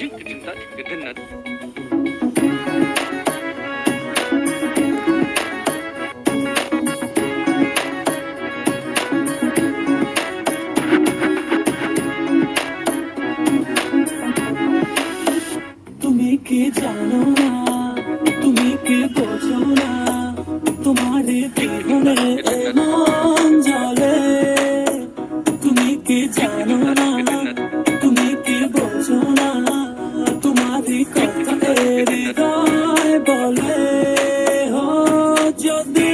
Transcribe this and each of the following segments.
তুমি কি জানো না, তুমি কি বোঝো না, তোমার বিহনে মন জ্বলে। তুমি কি জানো না, তুমি কি বোঝো না, তোমার কথা হৃদয় বলে। ও যদি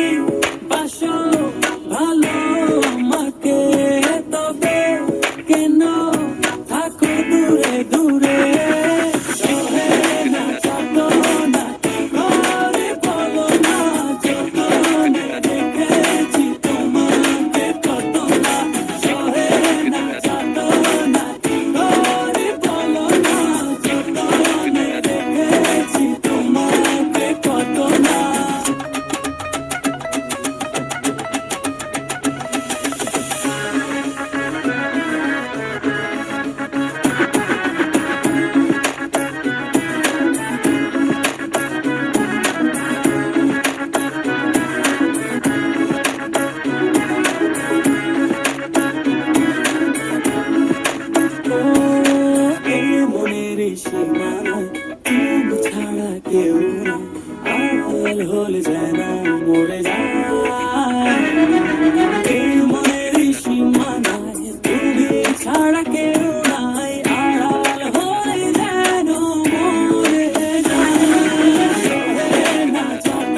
বাসো ভালো আমাকে, তবে কেন থাকো দূরে দূরে। তুমি ছাড়া কেউ না, আড়াল হলে যেন মরে যায়। এই মনের সীমানায় তুমি ছাড়া কেউ নাই, আড়াল হলে যেন মরে যায়। না যত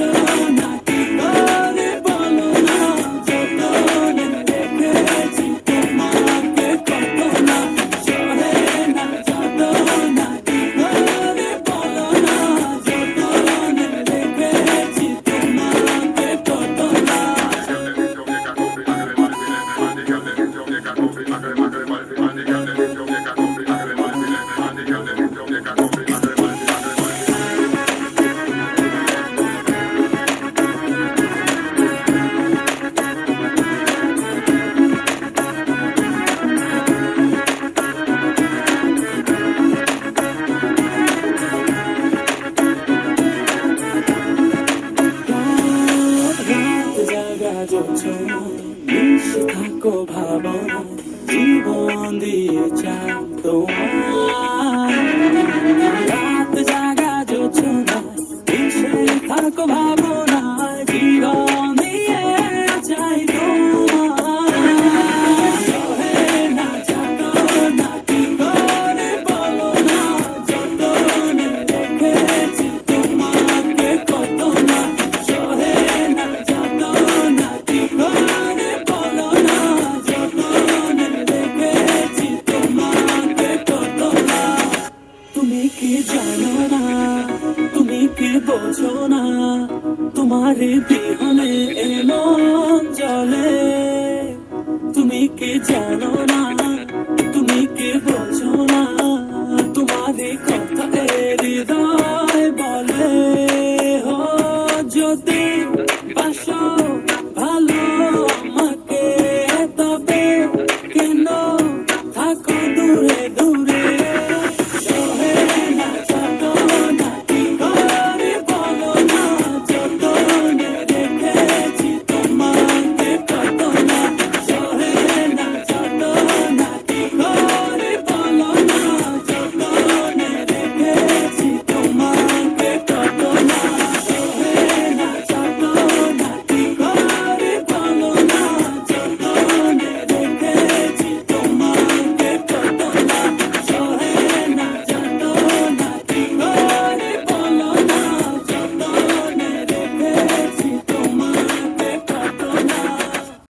না কি করে বলো না, যতনে রেখেছি তোমাকে কত না। সহে না যত না কি করে বলো না, যতনে রেখেছি তোমাকে কত না। মিশে থাকো ভাবনা, জীবন দিয়ে চাই তোমার। রাত জাগা জোছনা, মিশে থাকো ভাবনা, জীবন দিয়ে চাই তোমার। সহে না যত না কি করে বলো না, যতনে রেখেছি তোমাকে কত না। সহে না যত না কি করে বলো না, যতনে রেখেছি তোমাকে কত না। তুমি কি জানো না, তুমি কি বোঝো না, তোমার বিহনে মন জ্বলে। তুমি কি জানো না,